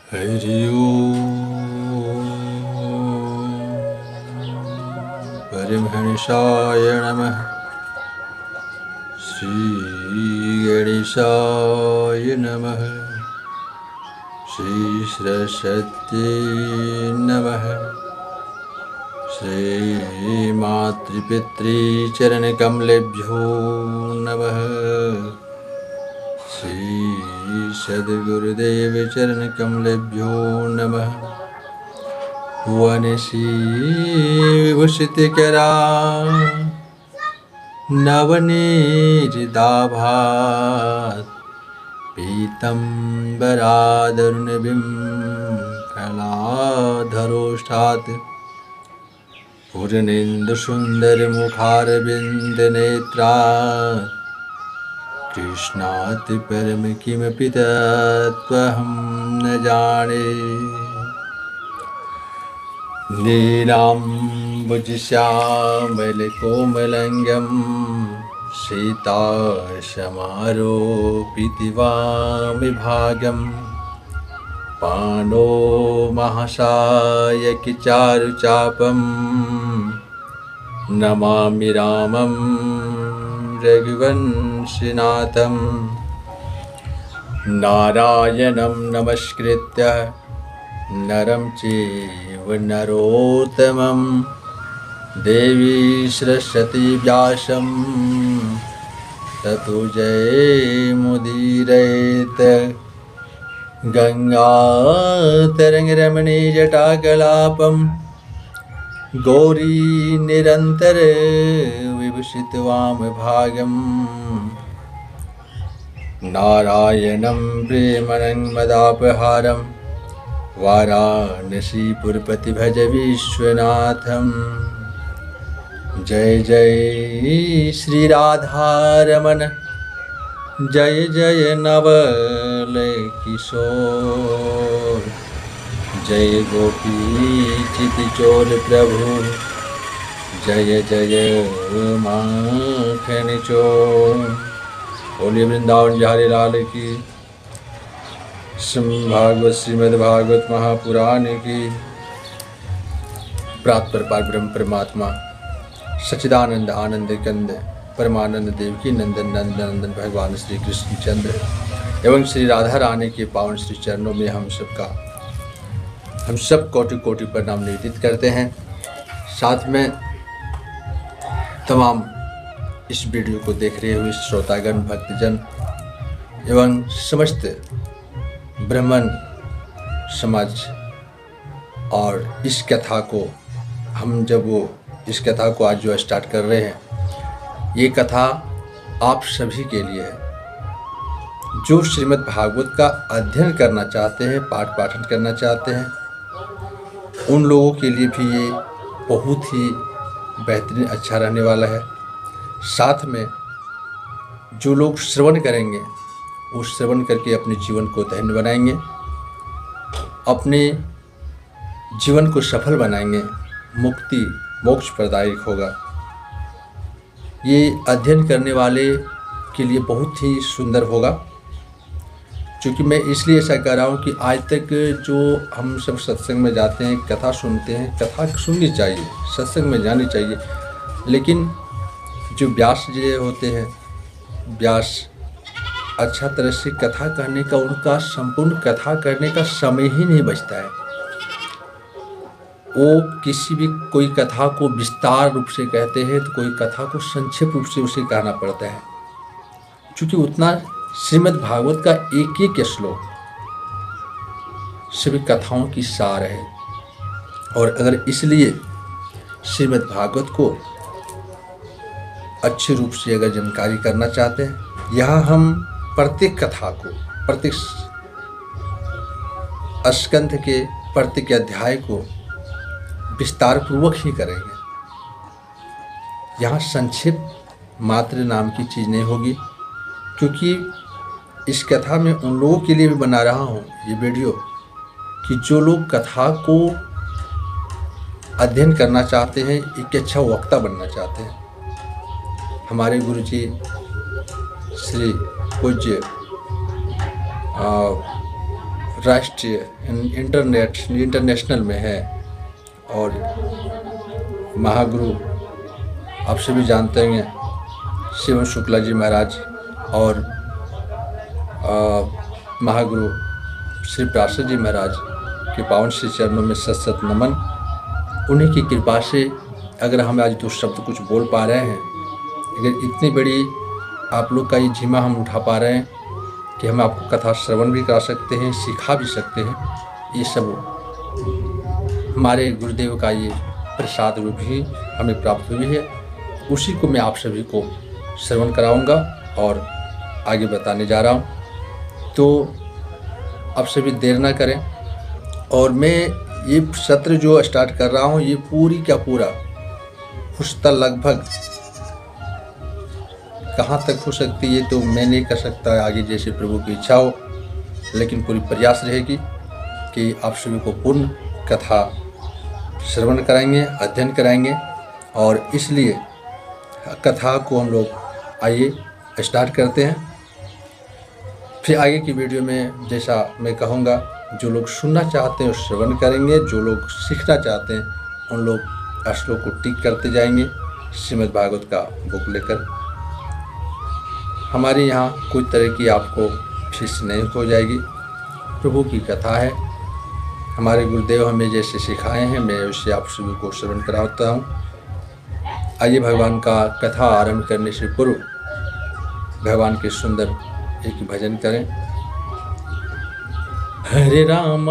हरि ओम परमहंसाय नमः। श्री गणेशाय नमः। श्री सरस्वती नमः। श्री मातृपितृचरणकमलेभ्यो नमः। श्री सद्गुरुदेव चरणकमलेभ्यो नमः। वनश्री विभूषितकरा नवनीरदाभात् पीतम्बरादरुणबिम्बफलाधरोष्ठात् पूर्णेन्दुसुन्दरमुखारविन्दनेत्रात् कृष्णात् परं किमपि तत्त्वहं न जाने। नीलाम्बुजश्यामलकोमलङ्गं सीताशमारोपितवामिभागं पाणौ महासायकचारुचापं नमामि रामं रघुवंशनाथं। नारायणं नमस्कृत्य नरं चैव नरोत्तमं देवी सरस्वती व्यासं ततो जयमुदीरयेत्। गङ्गातरङ्गरमणीजटाकलापं गौरी निरन्तर विभूषितवामभागं नारायणं प्रेमनन्मदापहारं वाराणसीपुरपति भज विश्वनाथं। जय जय श्री राधारमण जय जय नवल किशोर जय गोपी चितचोर प्रभु जय जय माखन चोर। बोलिए वृंदावन बिहारी लाल की। भागवत श्रीमद्भागवत महापुराण की। प्रात पर ब्रह्म परमात्मा सच्चिदानंद आनंद कंद परमानंद देवकी नंदन नंदन भगवान श्री कृष्ण चंद्र एवं श्री राधा रानी के पावन श्री चरणों में हम सब कोटि कोटि प्रणाम निवेदित करते हैं। साथ में तमाम इस वीडियो को देख रहे हुए श्रोतागण भक्तजन एवं समस्त ब्राह्मण समाज और इस कथा को इस कथा को आज जो स्टार्ट कर रहे हैं, ये कथा आप सभी के लिए है जो श्रीमद् भागवत का अध्ययन करना चाहते हैं, पाठ पाठन करना चाहते हैं। उन लोगों के लिए भी ये बहुत ही बेहतरीन अच्छा रहने वाला है। साथ में जो लोग श्रवण करेंगे वो श्रवण करके अपने जीवन को धन्य बनाएंगे, अपने जीवन को सफल बनाएंगे, मुक्ति मोक्ष प्रदायक होगा। ये अध्ययन करने वाले के लिए बहुत ही सुंदर होगा। क्योंकि मैं इसलिए ऐसा कर रहा हूँ कि आज तक जो हम सब सत्संग में जाते हैं, कथा सुनते हैं, कथा सुननी चाहिए, सत्संग में जानी चाहिए, लेकिन जो व्यास जी होते हैं, व्यास अच्छा तरह से कथा करने का, उनका संपूर्ण कथा करने का समय ही नहीं बचता है। वो किसी भी कोई कथा को विस्तार रूप से कहते हैं तो कोई कथा को संक्षेप रूप से उसे कहना पड़ता है, क्योंकि उतना श्रीमद् भागवत का एक एक श्लोक सभी कथाओं की सार है। और अगर इसलिए श्रीमद् भागवत को अच्छे रूप से अगर जानकारी करना चाहते हैं, यहाँ हम प्रत्येक कथा को, प्रत्येक स्कंध के प्रत्येक अध्याय को विस्तार पूर्वक ही करेंगे। यहाँ संक्षेप मात्र नाम की चीज़ नहीं होगी, क्योंकि इस कथा में उन लोगों के लिए भी बना रहा हूँ ये वीडियो कि जो लोग कथा को अध्ययन करना चाहते हैं, एक अच्छा वक्ता बनना चाहते हैं। हमारे गुरुजी श्री पूज्य राष्ट्रीय इंटरनेशनल में है। और महागुरु आप सभी जानते हैं शिव शुक्ला जी महाराज और महागुरु श्री प्राशद जी महाराज के पावन श्री चरणों में सत सत नमन। उन्हीं की कृपा से अगर हम आज 2 शब्द कुछ बोल पा रहे हैं, अगर इतनी बड़ी आप लोग का ये जिम्मा हम उठा पा रहे हैं कि हम आपको कथा श्रवण भी करा सकते हैं, सिखा भी सकते हैं, ये सब हमारे गुरुदेव का ये प्रसाद रूप ही हमें प्राप्त हुई है। उसी को मैं आप सभी को श्रवण कराऊंगा और आगे बताने जा रहा हूँ। तो आप सभी देर ना करें। और मैं ये सत्र जो स्टार्ट कर रहा हूँ ये पूरी का पूरा पुस्तक लगभग कहाँ तक हो सकती है तो मैं नहीं कर सकता, आगे जैसे प्रभु की इच्छा हो, लेकिन पूरी प्रयास रहेगी कि आप सभी को पूर्ण कथा श्रवण कराएंगे, अध्ययन कराएंगे। और इसलिए कथा को हम लोग आइए स्टार्ट करते हैं। फिर आगे की वीडियो में जैसा मैं कहूँगा, जो लोग सुनना चाहते हैं श्रवण करेंगे, जो लोग सीखना चाहते हैं उन लोग श्लोक को टिक करते जाएंगे श्रीमद् भागवत का बुक लेकर। हमारे यहाँ कोई तरह की आपको फीस नहीं हो जाएगी, प्रभु की कथा है। हमारे गुरुदेव हमें जैसे सिखाए हैं मैं उससे आप सभी को श्रवण कराता हूँ। आइए भगवान का कथा आरंभ करने से पूर्व भगवान के सुंदर एक भजन करें। हरे राम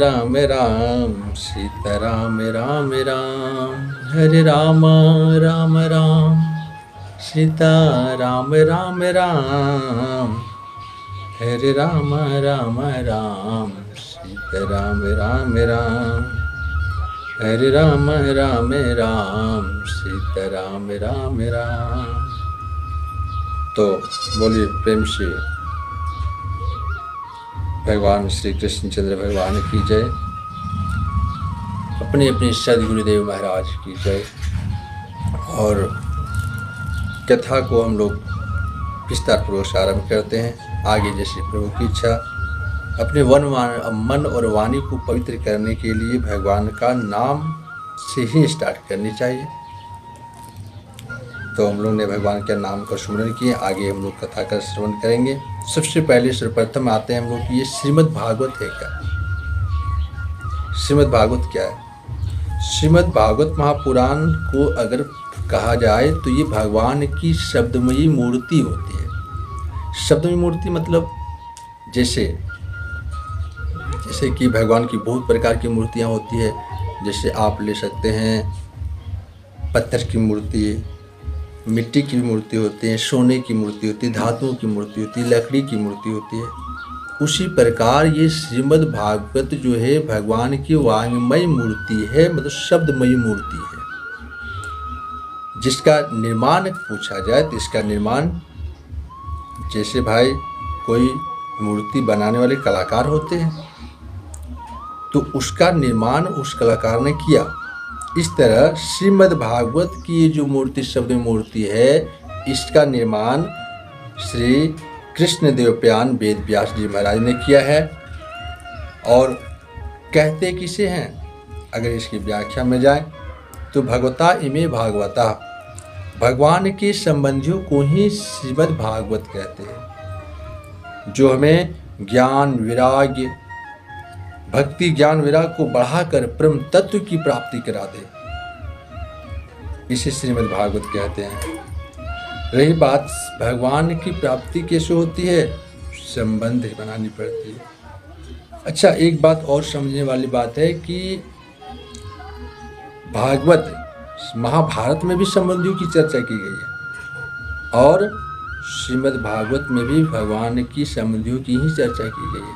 राम राम सीता राम राम राम, हरे राम राम राम सीता राम राम राम, हरे राम राम राम सीता राम राम राम, हरे राम राम राम सीता राम राम राम। तो बोलिए प्रेम से भगवान श्री कृष्ण चंद्र भगवान की जय, अपने अपने सदगुरुदेव महाराज की जय। और कथा को हम लोग विस्तार पूर्वक आरम्भ करते हैं। आगे जैसे प्रभु की इच्छा, अपने मन और वाणी को पवित्र करने के लिए भगवान का नाम से ही स्टार्ट करनी चाहिए। तो हम लोग ने भगवान के नाम का स्मरण किए, आगे हम लोग कथा का श्रवण करेंगे। सबसे पहले सर्वप्रथम आते हैं हम लोग कि ये श्रीमद् भागवत है क्या। श्रीमद् भागवत क्या है? श्रीमद् भागवत महापुराण को अगर कहा जाए तो ये भगवान की शब्दमयी मूर्ति होती है। शब्दमयी मूर्ति मतलब जैसे कि भगवान की बहुत प्रकार की मूर्तियाँ होती है। जैसे आप ले सकते हैं पत्थर की मूर्ति, मिट्टी की मूर्ति होती है, सोने की मूर्ति होती है, धातुओं की मूर्ति होती है, लकड़ी की मूर्ति होती है। उसी प्रकार ये श्रीमद् भागवत जो है भगवान की वांग्मय मूर्ति है, मतलब शब्दमयी मूर्ति है। जिसका निर्माण पूछा जाए तो इसका निर्माण, जैसे भाई कोई मूर्ति बनाने वाले कलाकार होते हैं तो उसका निर्माण उस कलाकार ने किया। इस तरह श्रीमद् भागवत की जो मूर्ति शब्द मूर्ति है, इसका निर्माण श्री कृष्ण देवप्यान वेद व्यास जी महाराज ने किया है। और कहते किसे हैं, अगर इसकी व्याख्या में जाए तो भगवता इमे भागवता, भगवान के संबंधियों को ही श्रीमद् भागवत कहते हैं, जो हमें ज्ञान वैराग्य भक्ति ज्ञान विराग को बढ़ाकर परम तत्व की प्राप्ति करा दे, इसे श्रीमद् भागवत कहते हैं। रही बात भगवान की प्राप्ति कैसे होती है, संबंध बनानी पड़ती है। अच्छा, एक बात और समझने वाली बात है कि भागवत महाभारत में भी संबंधियों की चर्चा की गई है और श्रीमद् भागवत में भी भगवान की संबंधियों की ही चर्चा की गई है।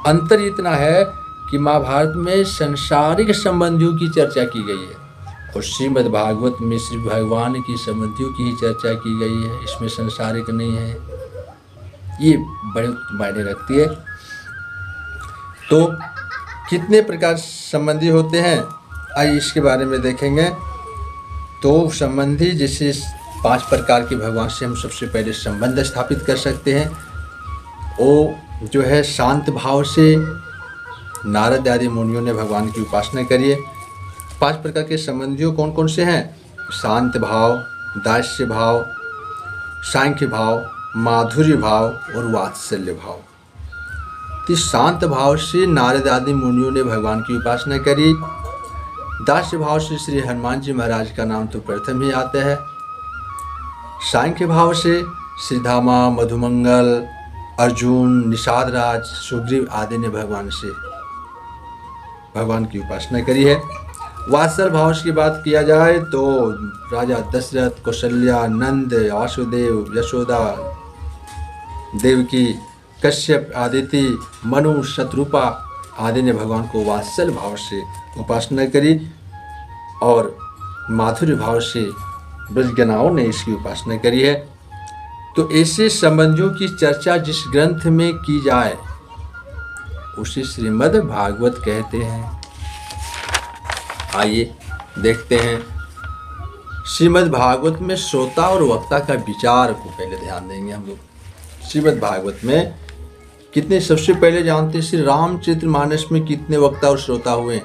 अंतर इतना है कि महाभारत में संसारिक संबंधियों की चर्चा की गई है और श्रीमद् भागवत में श्री भगवान की संबंधियों की ही चर्चा की गई है, इसमें संसारिक नहीं है। ये बड़े मायने रखती है। तो कितने प्रकार संबंधी होते हैं, आइए इसके बारे में देखेंगे। तो संबंधी जैसे 5 प्रकार के भगवान से हम सबसे पहले संबंध स्थापित कर सकते हैं। वो जो है शांत भाव से नारद आदि मुनियों ने भगवान की उपासना करी है। 5 प्रकार के संबंधियों कौन कौन से हैं? शांत भाव, दास्य भाव, सांख्य भाव, माधुर्य भाव और वात्सल्य भाव। तो शांत भाव से नारद आदि मुनियों ने भगवान की उपासना करी। दास्य भाव से श्री हनुमान जी महाराज का नाम तो प्रथम ही आता है। सांख्य भाव से श्रीधामा, मधुमंगल, अर्जुन, निषाद राज, सुग्रीव आदि ने भगवान की उपासना करी है। वात्सल भाव की बात किया जाए तो राजा दशरथ, कौशल्या, नंद, वासुदेव, यशोदा, देवकी, कश्यप, आदिति, मनु, शत्रुपा आदि ने भगवान को वात्सल भाव से उपासना करी और माधुर्य भाव से ब्रजगणाओं ने इसकी उपासना करी है। तो ऐसे संबंधियों की चर्चा जिस ग्रंथ में की जाए उसे श्रीमद् भागवत कहते हैं। आइए देखते हैं श्रीमद् भागवत में श्रोता और वक्ता का विचार को पहले ध्यान देंगे हम लोग। श्रीमद् भागवत में कितने, सबसे पहले जानते हैं श्री रामचरितमानस में कितने वक्ता और श्रोता हुए?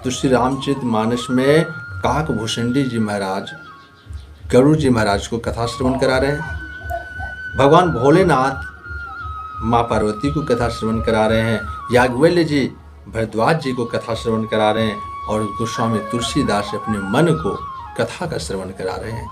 तो श्री रामचरितमानस में काकभूषणी जी महाराज गरुड़ जी महाराज को कथा श्रवण करा रहे हैं। भगवान भोलेनाथ माँ पार्वती को कथा श्रवण करा रहे हैं। याज्ञवल्क्य जी भरद्वाज जी को कथा श्रवण करा रहे हैं और गोस्वामी तुलसीदास अपने मन को कथा का श्रवण करा रहे हैं।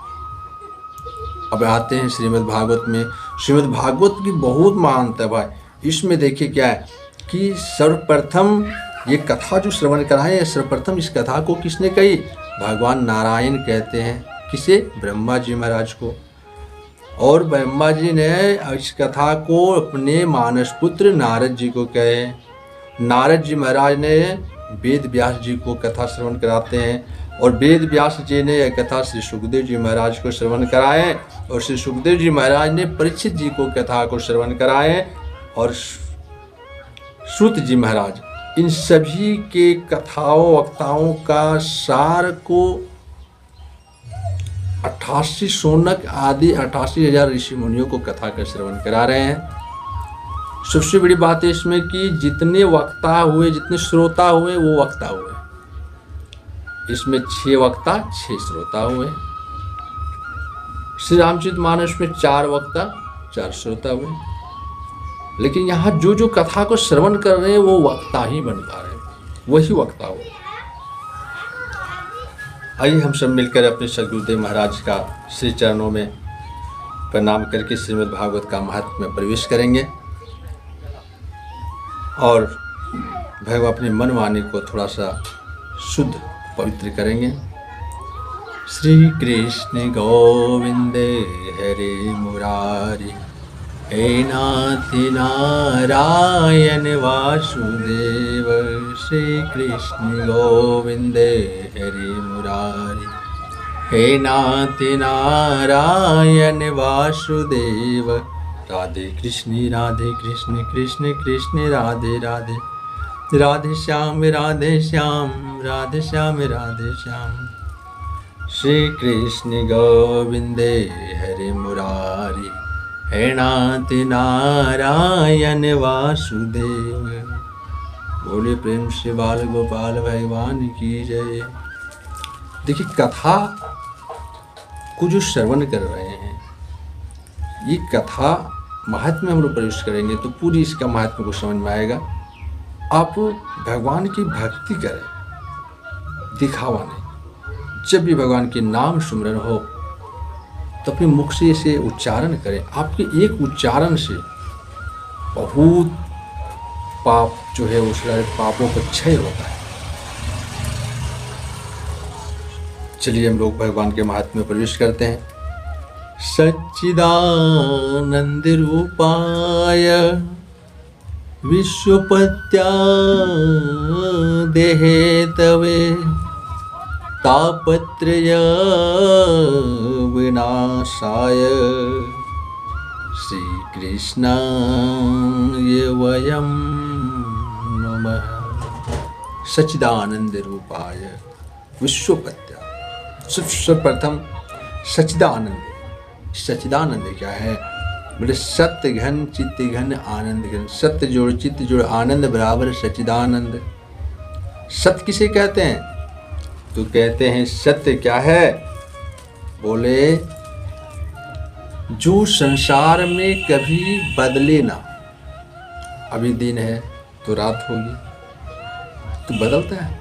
अब आते हैं श्रीमद् भागवत में। श्रीमद् भागवत की बहुत महानता है भाई। इसमें देखिए क्या है कि सर्वप्रथम ये कथा जो श्रवण कराए, सर्वप्रथम इस कथा को किसने कही? भगवान नारायण कहते हैं। किसे? ब्रह्मा जी महाराज को। और ब्रह्मा जी ने इस कथा को अपने मानस पुत्र नारद जी को कहे। नारद जी महाराज ने वेद व्यास जी को कथा श्रवण कराते हैं और वेद व्यास जी ने यह कथा श्री सुखदेव जी महाराज को श्रवण कराए और श्री सुखदेव जी महाराज ने परीक्षित जी को कथा को श्रवण कराए और सूत जी महाराज, इन सभी के कथाओं वक्ताओं का सार को 88 शौनक आदि 88,000 ऋषि मुनियों को कथा का श्रवण करा रहे हैं। सबसे बड़ी बात है इसमें कि जितने वक्ता हुए, जितने श्रोता हुए वो वक्ता हुए। इसमें 6 वक्ता 6 श्रोता हुए। श्री रामचरितमानस में 4 वक्ता 4 श्रोता हुए। लेकिन यहाँ जो जो कथा को श्रवण कर रहे हैं वो वक्ता ही बन पा रहे हैं, वही वक्ता हुए। आइए हम सब मिलकर अपने सद्गुरुदेव महाराज का श्री चरणों में प्रणाम करके श्रीमद् भागवत का महत्व में प्रवेश करेंगे और भगवान अपनी मन वाणी को थोड़ा सा शुद्ध पवित्र करेंगे। श्री कृष्ण गोविंदे हरे मुरारी, हे नाथ नारायण वासुदेव। श्री कृष्ण गोविंदे हरे मुरारी, हे नाथ नारायण वासुदेव। राधे कृष्ण कृष्ण कृष्ण राधे राधे, राधे श्याम राधे श्याम, राधे श्याम राधे श्याम। श्री कृष्ण गोविंदे हरे मुरारी, हे नाथ नारायण वासुदेव। बोले प्रेम से बाल गोपाल भगवान की जय। देखिए कथा को जो श्रवण कर रहे हैं, ये कथा महत्व में हम लोग प्रवेश करेंगे तो पूरी इसका महत्व को समझ में आएगा। आप भगवान की भक्ति करें, दिखावा नहीं। जब भी भगवान के नाम सुमरन हो तो अपने मुख से इसे उच्चारण करें। आपके एक उच्चारण से बहुत पाप जो है उस पापों का क्षय होता है। चलिए हम लोग भगवान के महत्व में प्रवेश करते हैं। सच्चिदानंद रूपाय विश्वपत्या देहे तवे, तापत्रय विनाशाय श्री कृष्णाय वयं नमः। सच्चिदानंद रूपाय विश्वपत्या, सर्वप्रथम सच्चिदानंद। सच्चिदानंद क्या है? बोले सत्य घन चित्त घन आनंद घन। सत्य जोड़ चित्त जोड़ आनंद बराबर सच्चिदानंद। सत्य किसे कहते हैं? तो कहते हैं सत्य क्या है? बोले जो संसार में कभी बदले ना। अभी दिन है तो रात होगी, तो बदलता है।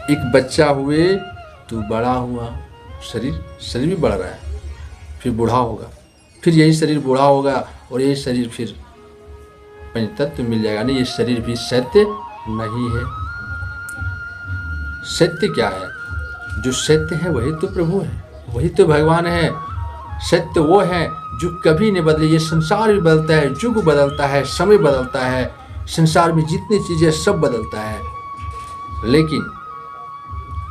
एक बच्चा हुए तो बड़ा हुआ, शरीर भी बढ़ रहा है, फिर बूढ़ा होगा, फिर यही शरीर बूढ़ा होगा और यही शरीर फिर पंचतत्व मिल जाएगा। नहीं, ये शरीर भी सत्य नहीं है। सत्य क्या है? जो सत्य है वही तो प्रभु है, वही तो भगवान है। सत्य वो है जो कभी नहीं बदले। ये संसार भी बदलता है, युग बदलता है, समय बदलता है, संसार में जितनी चीजें सब बदलता है, लेकिन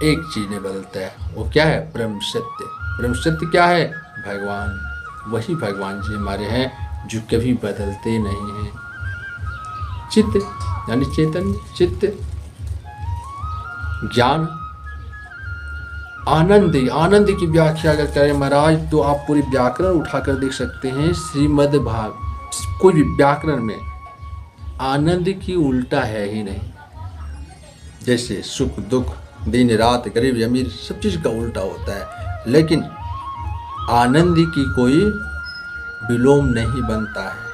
एक चीज नहीं बदलता है। वो क्या है? ब्रह्म सत्य। ब्रह्म सत्य क्या है? भगवान। वही भगवान जी हमारे हैं जो कभी बदलते नहीं हैं। चित्त यानी चैतन्य, चित्त, ज्ञान, आनंद। आनंद की व्याख्या अगर करें महाराज तो आप पूरी व्याकरण उठाकर देख सकते हैं। श्रीमद् भाग कोई भी व्याकरण में आनंद की उल्टा है ही नहीं। जैसे सुख दुख, दिन रात, गरीब अमीर, सब चीज का उल्टा होता है, लेकिन आनंद की कोई विलोम नहीं बनता है।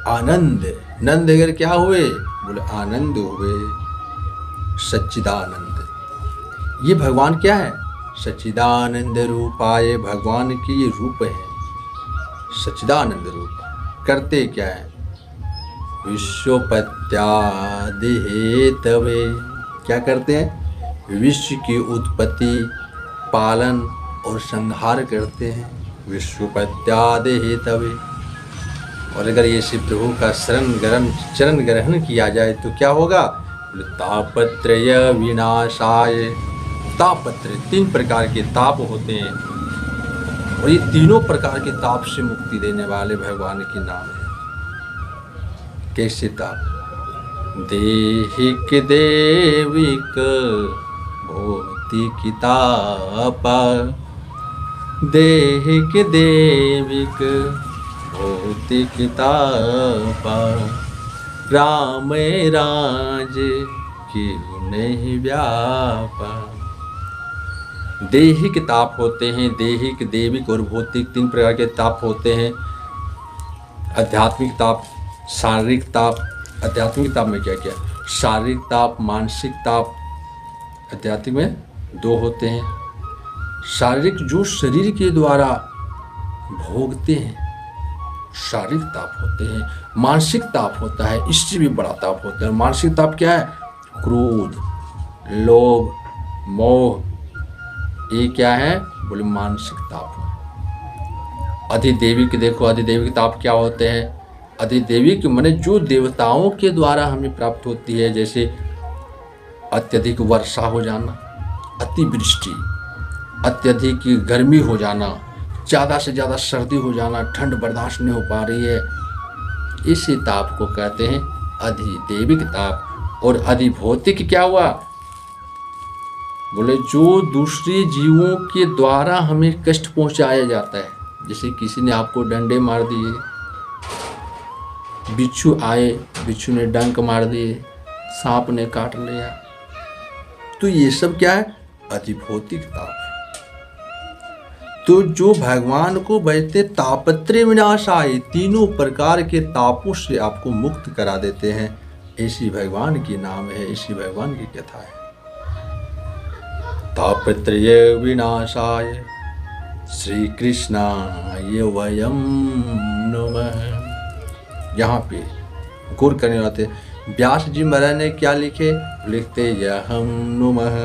आनंद, नंद अगर क्या हुए? बोले आनंद हुए, सच्चिदानंद। ये भगवान क्या है? सच्चिदानंद रूपाय। भगवान की ये रूप है, सच्चिदानंद रूप। करते क्या है? विश्वोपत्यादि हेतवे। क्या करते हैं? विश्व की उत्पत्ति, पालन और संहार करते हैं। विश्वोपत्यादि हेतवे। और अगर ये शिव प्रभु का चरण ग्रहण किया जाए तो क्या होगा? तापत्रय विनाशाय। तापत्रय, 3 प्रकार के ताप होते हैं और ये तीनों प्रकार के ताप से मुक्ति देने वाले भगवान के नाम है। कैसे ताप? देहिक देविक भौतिक ताप। देहिक देविक भौतिक ताप। राम राज क्यों नहीं व्यापा। देहिक ताप होते हैं, देहिक, देविक और भौतिक 3 प्रकार के ताप होते हैं। आध्यात्मिक ताप, शारीरिक ताप। आध्यात्मिक ताप में क्या क्या? शारीरिक ताप, मानसिक ताप। आध्यात्मिक में 2 होते हैं। शारीरिक जो शरीर के द्वारा भोगते हैं, शारीरिक ताप होते हैं। मानसिक ताप होता है, इससे भी बड़ा ताप होता है। मानसिक ताप क्या है? क्रोध, लोभ, मोह, ये क्या है? बोले मानसिक ताप। अधिदेविक देखो, अधिदेविक ताप क्या होते हैं? अधिदेविक माने जो देवताओं के द्वारा हमें प्राप्त होती है, जैसे अत्यधिक वर्षा हो जाना, अतिवृष्टि, अत्यधिक गर्मी हो जाना, ज़्यादा से ज़्यादा सर्दी हो जाना, ठंड बर्दाश्त नहीं हो पा रही है, इसी ताप को कहते हैं अधिदेविक ताप। और अधिभौतिक क्या हुआ? बोले जो दूसरे जीवों के द्वारा हमें कष्ट पहुंचाया जाता है। जैसे किसी ने आपको डंडे मार दिए, बिच्छू आए, बिच्छू ने डंक मार दिए, सांप ने काट लिया, तो ये सब क्या है? अधिभौतिक ताप। तो जो भगवान को बजते तापत्रय विनाशाय, तीनों प्रकार के तापों से आपको मुक्त करा देते हैं, ऐसी भगवान की नाम है, ऐसी भगवान की कथा है। तापत्रय विनाशाय श्री कृष्णाय वयम नमः। यहाँ पे गौर करने वाले व्यास जी महाराज ने क्या लिखे? लिखते यहम नुमः,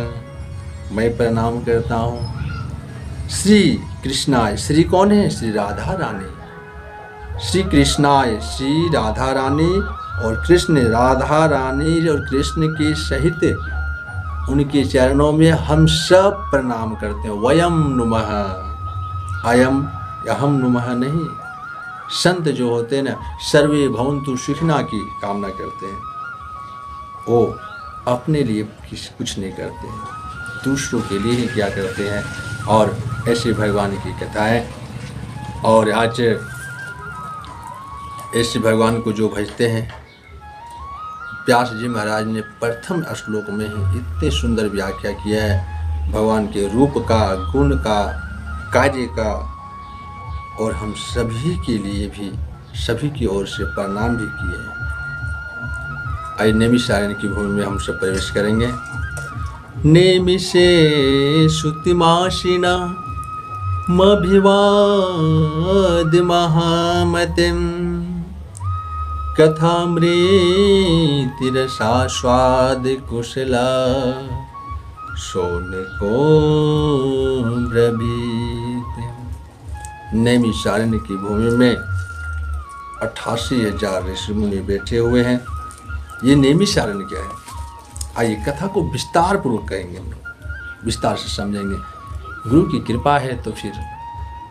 मैं प्रणाम करता हूँ श्री कृष्णाय। श्री कौन है? श्री राधा रानी। श्री कृष्णाय, श्री राधा रानी और कृष्ण, राधा रानी और कृष्ण के सहित उनके चरणों में हम सब प्रणाम करते हैं। वयम नुमः, अयम अहम नुमः नहीं। संत जो होते हैं ना, सर्वे भवन्तु सुखिनः की कामना करते हैं, वो अपने लिए कुछ नहीं करते हैं, दूसरों के लिए ही क्या करते हैं। और ऐसे भगवान की कथा है। और आज ऐसे भगवान को जो भजते हैं, व्यास जी महाराज ने प्रथम श्लोक में ही इतने सुंदर व्याख्या किया है भगवान के रूप का, गुण का, कार्य का, और हम सभी के लिए भी, सभी की ओर से प्रणाम भी किए हैं। आइए नैमिषारण्य की भूमि में हम सब प्रवेश करेंगे। नैमिषे श्रुतिमाशिना मभिवाद महामतिम कथामृतिरसास्वाद कुशला शौनको ब्रवीत। नैमिषारण्य की भूमि में 88,000 ऋषि मुनि बैठे हुए हैं। ये नैमिषारण्य क्या है? आइए कथा को विस्तार पूर्वक कहेंगे, हम लोग विस्तार से समझेंगे। गुरु की कृपा है तो फिर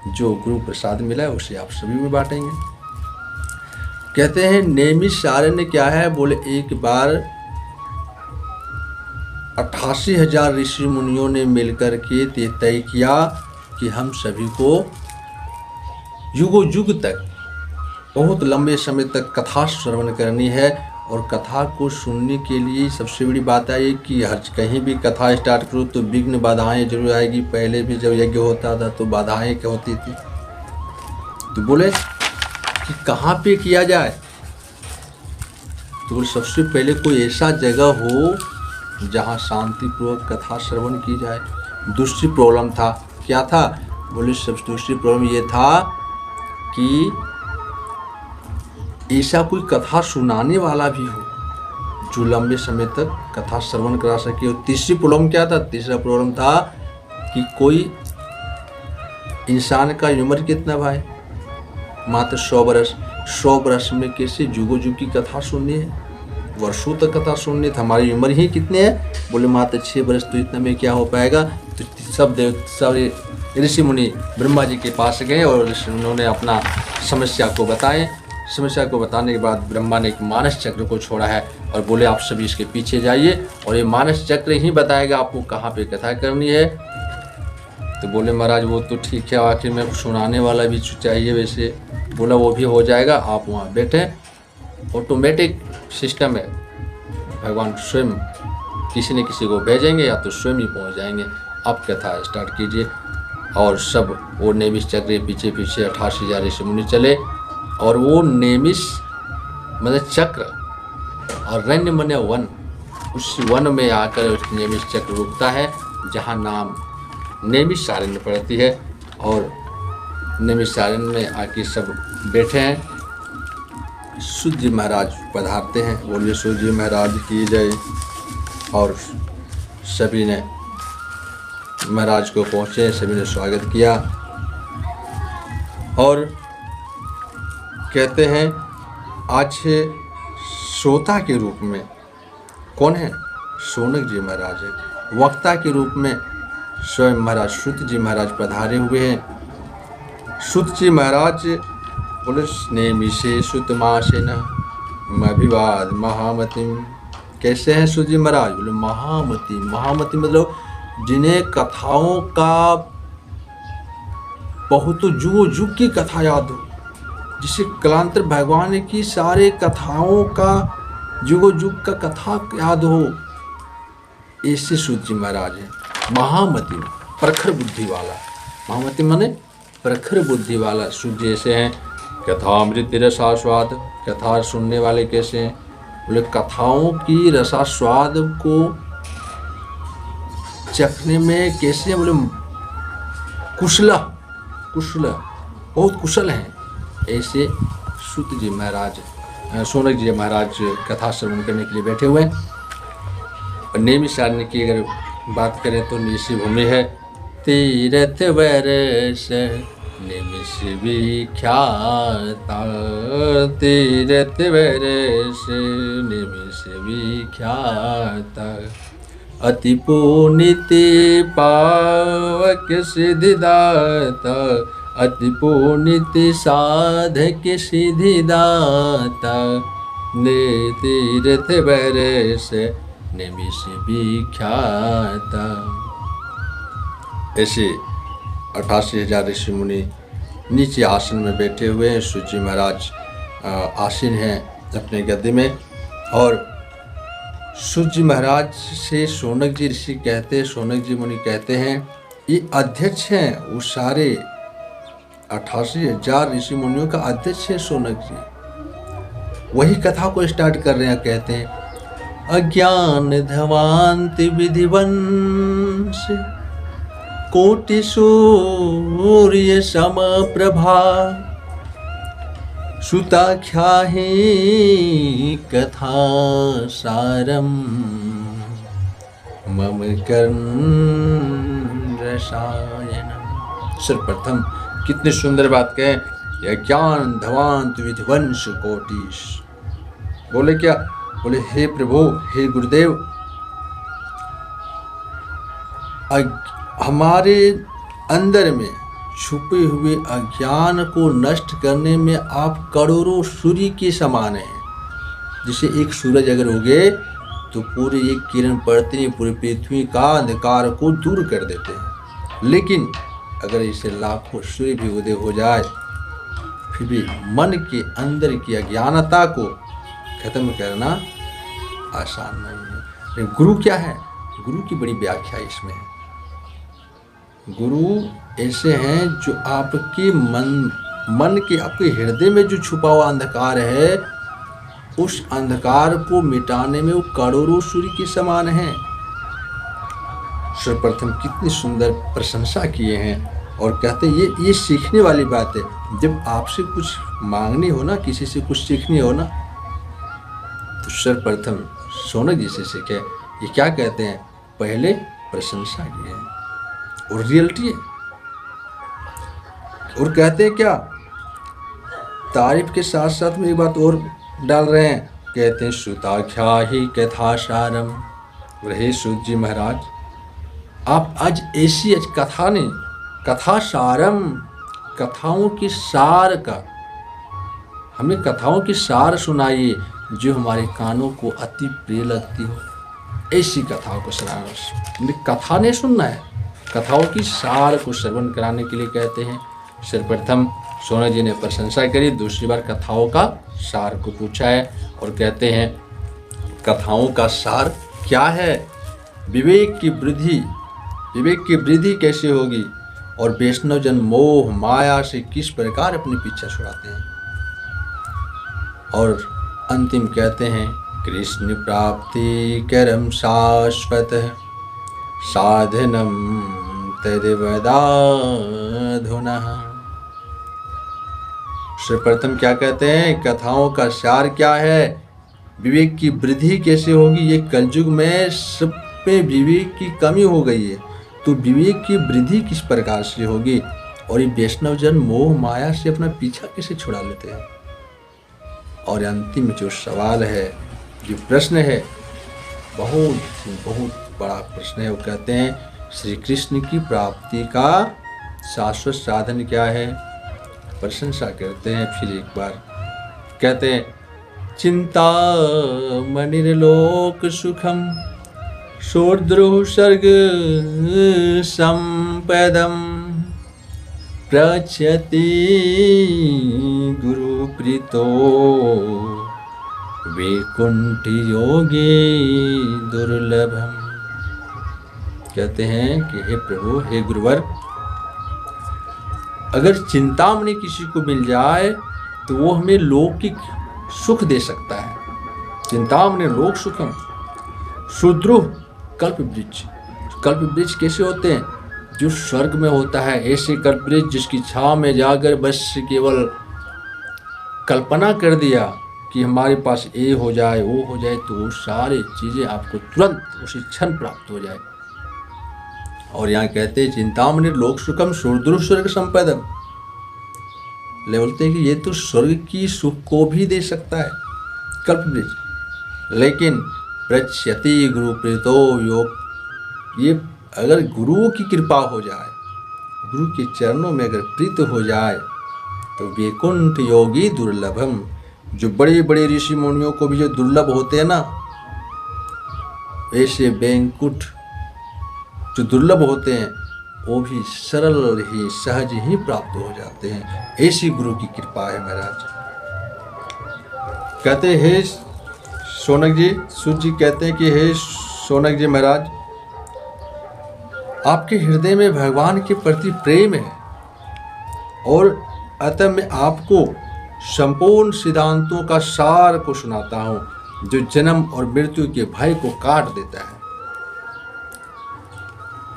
जो गुरु प्रसाद मिला है उसे आप सभी में बांटेंगे। कहते हैं नैमिषारण्य क्या है? बोले एक बार 88,000 ऋषि मुनियों ने मिलकर के तय किया कि हम सभी को युगों युग तक, बहुत लंबे समय तक कथा श्रवण करनी है। और कथा को सुनने के लिए सबसे बड़ी बात है कि हर कहीं भी कथा स्टार्ट करो तो विघ्न बाधाएं जरूर आएगी। पहले भी जब यज्ञ होता था तो बाधाएं क्या होती थी। तो बोले कि कहाँ पे किया जाए? तो बोले सबसे पहले कोई ऐसा जगह हो जहाँ शांतिपूर्वक कथा श्रवण की जाए। दूसरी प्रॉब्लम था, क्या था? बोले सब दूसरी प्रॉब्लम ये था कि ऐसा कोई कथा सुनाने वाला भी हो जो लंबे समय तक कथा श्रवण करा सके। और तीसरी प्रॉब्लम क्या था? तीसरा प्रॉब्लम था कि कोई इंसान का उम्र कितना भाई? मात्र 100 वर्ष। 100 वर्ष में कैसे जुगो जुग की कथा सुननी है, वर्षों तक कथा सुननी है। हमारी उम्र ही कितने है? बोले मात्र 6 वर्ष। तो इतना में क्या हो पाएगा? तो सब ऋषि मुनि ब्रह्मा जी के पास गए और उन्होंने अपना समस्या को बताए। समस्या को बताने के बाद ब्रह्मा ने एक मानस चक्र को छोड़ा है और बोले आप सभी इसके पीछे जाइए और ये मानस चक्र ही बताएगा आपको कहाँ पे कथा करनी है। तो बोले महाराज वो तो ठीक है, आखिर में सुनाने वाला भी चाहिए। वैसे बोला वो भी हो जाएगा, आप वहाँ बैठे, ऑटोमेटिक सिस्टम है। भगवान स्वयं किसी न किसी को भेजेंगे या तो स्वयं ही पहुँच जाएंगे। आप कथा स्टार्ट कीजिए। और सब वो नैमिष चक्र पीछे पीछे 88,000 ऋषि मुनि चले। और वो नैमिष मतलब चक्र और रण्य मने वन, उस वन में आकर उस नैमिष चक्र रुकता है जहाँ नाम नैमिषारण्य पड़ती है। और नैमिषारण्य में आके सब बैठे हैं। सूत जी महाराज पधारते हैं। बोलिए सूत जी महाराज की जय। और सभी ने महाराज को पहुँचे, सभी ने स्वागत किया। और कहते हैं आज श्रोता के रूप में कौन है? शौनक जी महाराज है। वक्ता के रूप में स्वयं महाराज सूत जी महाराज पधारे हुए हैं। सूत जी महाराज बोले नैमिषे श्रुतमासेन मभिवाद महामतिम। कैसे हैं सूत जी महाराज? बोले महामति। महामति मतलब जिन्हें कथाओं का बहुत जुगों जुग की कथा याद हो, जिसे कलांतर भगवान की सारे कथाओं का जुगो जुग का कथा याद हो, ऐसे सूत जी महाराज है। महामति प्रखर बुद्धि वाला, महामति माने प्रखर बुद्धि वाला सूत जी ऐसे हैं। कथामृत रसास्वाद, कथा सुनने वाले कैसे हैं? बोले कथाओं की रसास्वाद को चखने में कैसे हैं? बोले कुशला, बहुत कुशल हैं। ऐसे सूत जी महाराज, शौनक जी महाराज कथा श्रवण करने के लिए बैठे हुए हैं। नैमिषारण्य की अगर बात करें तो निशी भूमि है। तीर्थ वर्ष नैमिष विख्याता, तीर्थ वर्ष नैमिष विख्याता, अति पुनीत पावक सिद्धिदाता, अति पुनीत साधक सिद्धिदाता, ने तीर्थ वर्ष नैमिष विख्याता। ऐसे 88,000 ऋषि मुनि नीचे आसन में बैठे हुए हैं। सूत जी महाराज आसीन हैं अपने गद्दे में। और सूत जी महाराज से शौनक जी ऋषि कहते हैं, शौनक जी मुनि कहते हैं, ये अध्यक्ष हैं, वो सारे 88,000 ऋषि मुनियों का अध्यक्ष है शौनक जी। वही कथा को स्टार्ट कर रहे हैं, कहते हैं अज्ञान धवांति विधिवंश कोटि सूर्य सम प्रभा सुताख्याहि कथा सारम मम कर्ण रसायनम। सर्वप्रथम कितनी सुंदर बात कहें, यह ज्ञान धवांत विध्वंस कोटिश। बोले क्या? बोले हे प्रभु, हे गुरुदेव, हमारे अंदर में छुपे हुए अज्ञान को नष्ट करने में आप करोड़ों सूर्य के समान हैं। जैसे एक सूरज अगर उगे तो पूरी एक किरण पड़ती है, पूरी पृथ्वी का अंधकार को दूर कर देते हैं। लेकिन अगर इसे लाखों सूर्य भी उदय हो जाए, फिर भी मन के अंदर की अज्ञानता को खत्म करना आसान नहीं है। गुरु क्या है? गुरु की बड़ी व्याख्या इसमें है। गुरु ऐसे हैं जो आपके मन के, आपके हृदय में जो छुपा हुआ अंधकार है, उस अंधकार को मिटाने में वो करोड़ों सूर्य के समान हैं। सर्वप्रथम कितनी सुंदर प्रशंसा किए हैं और कहते हैं ये सीखने वाली बात है। जब आपसे कुछ मांगनी हो ना, किसी से कुछ सीखनी हो ना, तो सर्वप्रथम शौनक जी से सीखे। ये क्या कहते हैं? पहले प्रशंसा की है और रियलिटी है। और कहते हैं क्या? तारीफ के साथ साथ में एक बात और डाल रहे हैं, कहते हैं श्रुताख्या ही कथा सारम। रहे सूत जी महाराज, आप आज ऐसी कथा ने, कथा सारम, कथाओं की सार का, हमें कथाओं की सार सुनाइए जो हमारे कानों को अति प्रिय लगती हो। ऐसी कथाओं को सुनाना, कथा नहीं सुनना है, कथाओं की सार को श्रवण कराने के लिए कहते हैं। सर्वप्रथम शौनक जी ने प्रशंसा करी, दूसरी बार कथाओं का सार को पूछा है और कहते हैं कथाओं का सार क्या है? विवेक की वृद्धि कैसे होगी और वैष्णव जन मोह माया से किस प्रकार अपने पीछा छुड़ाते हैं। और अंतिम कहते हैं कृष्ण प्राप्ति करम शाश्वत साधनम तद्वदाधुना। सर्वप्रथम क्या कहते हैं? कथाओं का सार क्या है? विवेक की वृद्धि कैसे होगी? ये कलयुग में सब पे विवेक की कमी हो गई है, तो विवेक की वृद्धि किस प्रकार से होगी? और ये वैष्णव जन मोह माया से अपना पीछा कैसे छुड़ा लेते हैं? और अंतिम जो सवाल है, जो प्रश्न है, बहुत बड़ा प्रश्न है। वो कहते हैं श्री कृष्ण की प्राप्ति का शाश्वत साधन क्या है? प्रशंसा करते हैं। फिर एक बार कहते हैं चिंता मनिर्लोक सुखम शोर्द्रुः सर्ग संपदम प्रचति गुरु प्रीतो वैकुंठ योगी दुर्लभम। कहते हैं कि हे प्रभु, हे गुरुवर, अगर चिंतामणि किसी को मिल जाए तो वो हमें लौकिक सुख दे सकता है। चिंतामणि लोक सुखम सुद्रुह कल्प वृक्ष कैसे होते हैं? जो स्वर्ग में होता है, ऐसे कल्प वृक्ष जिसकी छांव में जाकर बस केवल कल्पना कर दिया कि हमारे पास ये हो जाए, वो हो जाए, तो वो सारी चीजें आपको तुरंत उसी क्षण प्राप्त हो जाए। और यहाँ कहते हैं चिंतामणि लोक सुखम सुदृढ़ स्वर्ग संपदम। ले बोलते हैं कि ये तो स्वर्ग की सुख को भी दे सकता है कल्प वृक्ष, लेकिन प्रच्यति गुरु प्रीतो योग, ये अगर गुरु की कृपा हो जाए, गुरु के चरणों में अगर प्रीत हो जाए, तो वैकुंठ योगी दुर्लभम, जो बड़े बड़े ऋषि मुनियों को भी जो दुर्लभ होते हैं ना, ऐसे वैकुंठ जो दुर्लभ होते हैं वो भी सरल ही सहज ही प्राप्त हो जाते हैं। ऐसी गुरु की कृपा है महाराज। कहते हैं शौनक जी, सूत जी कहते हैं कि हे शौनक जी महाराज, आपके हृदय में भगवान के प्रति प्रेम है और अतः मैं आपको संपूर्ण सिद्धांतों का सार को सुनाता हूं जो जन्म और मृत्यु के भय को काट देता है।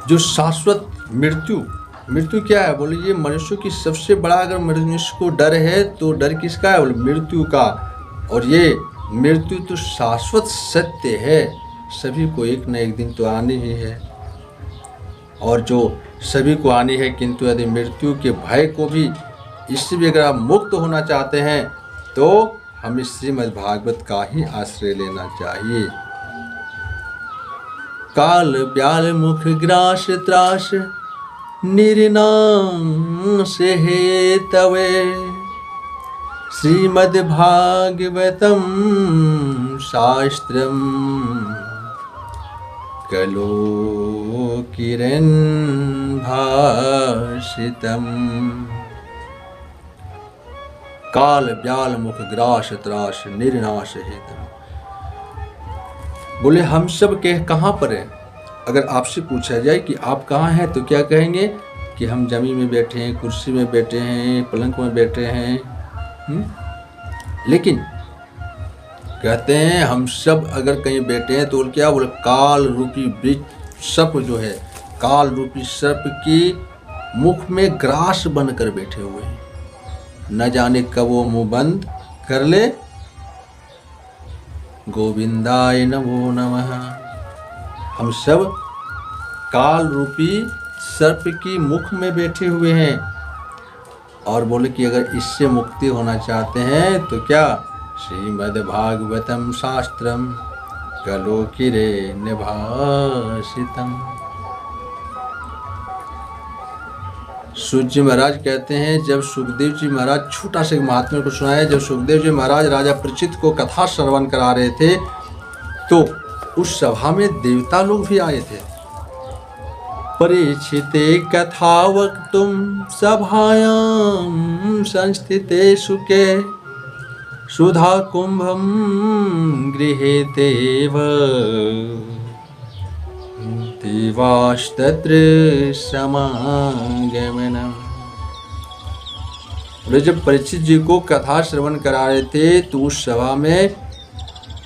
जो शाश्वत मृत्यु क्या है? बोले ये मनुष्य की सबसे बड़ा, अगर मनुष्य को डर है तो डर किसका है? बोले मृत्यु का। और ये मृत्यु तो शाश्वत सत्य है, सभी को एक न एक दिन तो आनी ही है और जो सभी को आनी है। किंतु यदि मृत्यु के भय को भी, इससे भी अगर आप मुक्त होना चाहते हैं तो हमें श्रीमद् भागवत का ही आश्रय लेना चाहिए। काल ब्याल मुख ग्रास त्रास निर्नाश हे तवे, श्रीमद् भागवतम शास्त्रम कलो किरण भाषितम। काल ब्याल मुख ग्रास त्रास निर्नाश हेतम। बोले हम सब के कहाँ पर हैं? अगर आपसे पूछा जाए कि आप कहाँ हैं तो क्या कहेंगे कि हम जमीन में बैठे हैं, कुर्सी में बैठे हैं, पलंग में बैठे हैं। लेकिन कहते हैं हम सब अगर कहीं बैठे हैं तो क्या बोले? काल रूपी वृक्ष सर्प जो है, काल रूपी सर्प की मुख में ग्रास बनकर बैठे हुए हैं, न जाने कब वो मुंह बंद कर ले। गोविंदाय नमो नमः। हम सब काल रूपी सर्प की मुख में बैठे हुए हैं और बोले कि अगर इससे मुक्ति होना चाहते हैं तो क्या? श्रीमद् भागवतम शास्त्रम कलो किरे निभाषितम। सूर्य महाराज कहते हैं जब सुखदेव जी महाराज, छोटा से महात्मा को सुनाया, जब सुखदेव जी महाराज राजा परीक्षित को कथा श्रवण करा रहे थे तो उस सभा में देवता लोग भी आए थे। परीक्षिते कथा वक्तुम सभायां संस्थिते सुखे, सुधा कुंभम गृहे देव देवास्तत्र समागमनम्। जब परीक्षित जी को कथा श्रवण करा रहे थे तो उस सभा में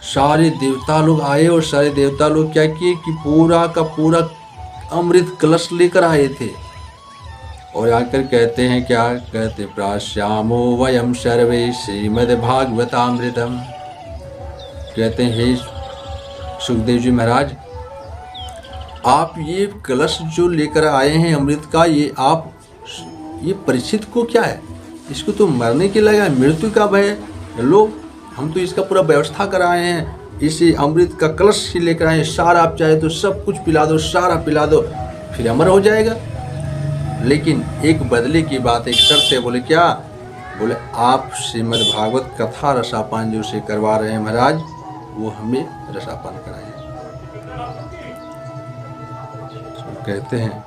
सारे देवता लोग आए और सारे देवता लोग क्या किए कि पूरा का पूरा अमृत कलश लेकर आए थे और आकर कहते हैं, क्या कहते? प्राश्यामो वयम सर्वे श्रीमद् भागवतामृतम। कहते हैं हे सुखदेव जी महाराज, आप ये कलश जो लेकर आए हैं अमृत का, ये परीक्षित को क्या है? इसको तो मरने के लगा, मृत्यु का भय है। लो हम तो इसका पूरा व्यवस्था कराए हैं, इसी अमृत का कलश ही लेकर आए हैं, सारा आप चाहे तो सब कुछ पिला दो, सारा पिला दो, फिर अमर हो जाएगा। लेकिन एक बदले की बात, एक शर्त है। बोले क्या? बोले आप श्रीमद् भागवत कथा रसापान जो से करवा रहे हैं महाराज, वो हमें रसापान कराइए। कहते हैं